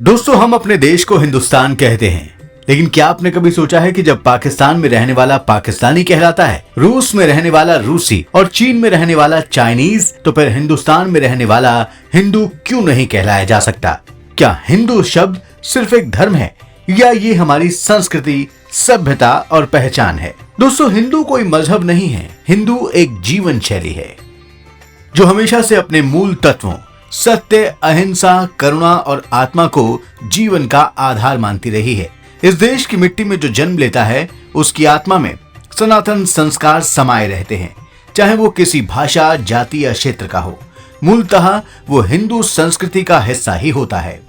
दोस्तों, हम अपने देश को हिंदुस्तान कहते हैं, लेकिन क्या आपने कभी सोचा है कि जब पाकिस्तान में रहने वाला पाकिस्तानी कहलाता है, रूस में रहने वाला रूसी और चीन में रहने वाला चाइनीज, तो फिर हिंदुस्तान में रहने वाला हिंदू क्यों नहीं कहलाया जा सकता? क्या हिंदू शब्द सिर्फ एक धर्म है या ये हमारी संस्कृति, सभ्यता और पहचान है? दोस्तों, हिंदू कोई मजहब नहीं है, हिंदू एक जीवन शैली है जो हमेशा से अपने मूल तत्वों सत्य, अहिंसा, करुणा और आत्मा को जीवन का आधार मानती रही है। इस देश की मिट्टी में जो जन्म लेता है उसकी आत्मा में सनातन संस्कार समाये रहते हैं, चाहे वो किसी भाषा, जाति या क्षेत्र का हो। मूलतः वो हिंदू संस्कृति का हिस्सा ही होता है।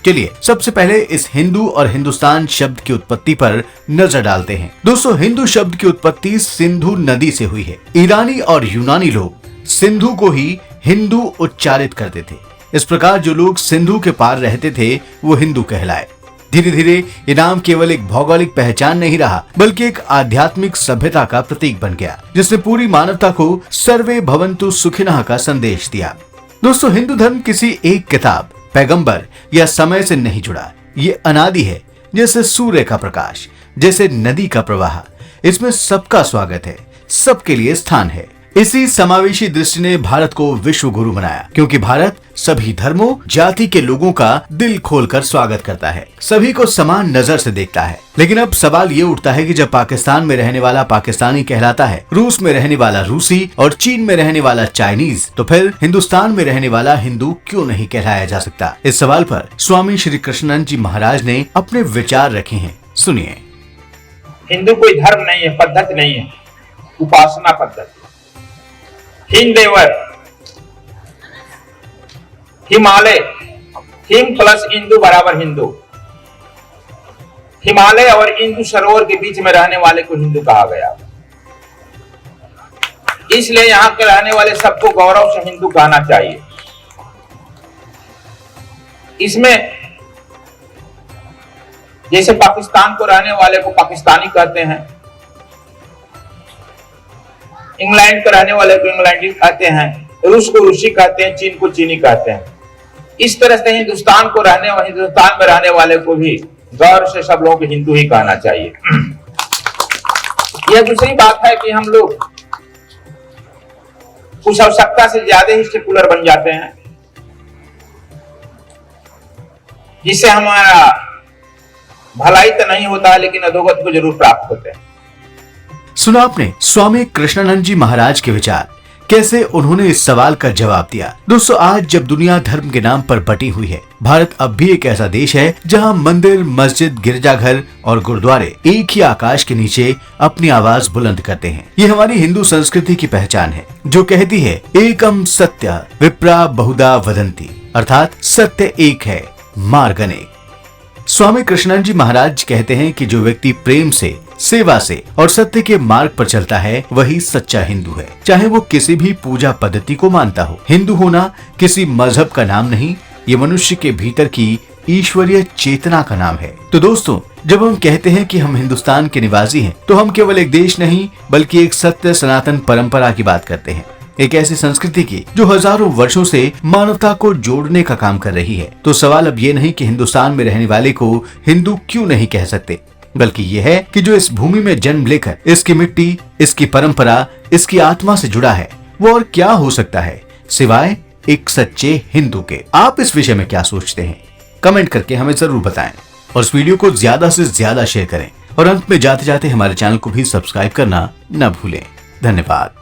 चलिए सबसे पहले इस हिंदू और हिंदुस्तान शब्द की उत्पत्ति पर नजर डालते हैं। दोस्तों, हिंदू शब्द की उत्पत्ति सिंधु नदी से हुई है। ईरानी और यूनानी लोग सिंधु को ही हिंदू उच्चारित करते थे। इस प्रकार जो लोग सिंधु के पार रहते थे वो हिंदू कहलाए। धीरे धीरे ये नाम केवल एक भौगोलिक पहचान नहीं रहा, बल्कि एक आध्यात्मिक सभ्यता का प्रतीक बन गया, जिसने पूरी मानवता को सर्वे भवन्तु सुखिनः का संदेश दिया। दोस्तों, हिंदू धर्म किसी एक किताब, पैगंबर या समय से नहीं जुड़ा। ये अनादि है, जैसे सूर्य का प्रकाश, जैसे नदी का प्रवाह। इसमें सबका स्वागत है, सबके लिए स्थान है। इसी समावेशी दृष्टि ने भारत को विश्व गुरु बनाया, क्योंकि भारत सभी धर्मों, जाति के लोगों का दिल खोलकर स्वागत करता है, सभी को समान नजर से देखता है। लेकिन अब सवाल ये उठता है कि जब पाकिस्तान में रहने वाला पाकिस्तानी कहलाता है, रूस में रहने वाला रूसी और चीन में रहने वाला चाइनीज, तो फिर हिंदुस्तान में रहने वाला हिंदू क्यों नहीं कहलाया जा सकता? इस सवाल पर स्वामी श्री कृष्णानंद जी महाराज ने अपने विचार रखे हैं, सुनिए। हिंदू कोई धर्म नहीं है, पद्धति नहीं है, उपासना पद्धति। हिंदेवर, हिमालय, हिम प्लस इंदु बराबर हिंदू। हिमालय और इंदु सरोवर के बीच में रहने वाले को हिंदू कहा गया। इसलिए यहां के रहने वाले सबको गौरव से हिंदू कहना चाहिए। इसमें जैसे पाकिस्तान को रहने वाले को पाकिस्तानी कहते हैं, इंग्लैंड को रहने वाले को इंग्लैंडी कहते हैं, रूस को रूसी कहते हैं, चीन को चीनी कहते हैं। इस तरह से हिंदुस्तान में रहने वाले को भी गौर से सब लोगों को हिंदू ही कहना चाहिए। यह दूसरी बात है कि हम लोग कुछ आवश्यकता से ज्यादा ही सेकुलर बन जाते हैं, जिससे हमारा भलाई तो नहीं होता है, लेकिन अधोगति को जरूर प्राप्त होते हैं। सुना आपने स्वामी कृष्णानंद जी महाराज के विचार, कैसे उन्होंने इस सवाल का जवाब दिया। दोस्तों, आज जब दुनिया धर्म के नाम पर बटी हुई है, भारत अब भी एक ऐसा देश है जहां मंदिर, मस्जिद, गिरजाघर और गुरुद्वारे एक ही आकाश के नीचे अपनी आवाज बुलंद करते हैं। ये हमारी हिंदू संस्कृति की पहचान है, जो कहती है एकम सत्य विप्रा बहुधा वदंती, अर्थात सत्य एक है, मार्ग अनेक। स्वामी कृष्णानंद जी महाराज कहते हैं कि जो व्यक्ति प्रेम से, सेवा से और सत्य के मार्ग पर चलता है, वही सच्चा हिंदू है, चाहे वो किसी भी पूजा पद्धति को मानता हो। हिंदू होना किसी मजहब का नाम नहीं, ये मनुष्य के भीतर की ईश्वरीय चेतना का नाम है। तो दोस्तों, जब हम कहते हैं कि हम हिंदुस्तान के निवासी हैं, तो हम केवल एक देश नहीं, बल्कि एक सत्य सनातन परंपरा की बात करते हैं, एक ऐसी संस्कृति की जो हजारों वर्षों से मानवता को जोड़ने का काम कर रही है। तो सवाल अब ये नहीं कि हिंदुस्तान में रहने वाले को हिंदू क्यों नहीं कह सकते, बल्कि ये है कि जो इस भूमि में जन्म लेकर इसकी मिट्टी, इसकी परंपरा, इसकी आत्मा से जुड़ा है, वो और क्या हो सकता है सिवाय एक सच्चे हिंदू के। आप इस विषय में क्या सोचते हैं? कमेंट करके हमें जरूर बताएं और इस वीडियो को ज्यादा से ज्यादा शेयर करें। और अंत में जाते जाते हमारे चैनल को भी सब्सक्राइब करना न भूलें। धन्यवाद।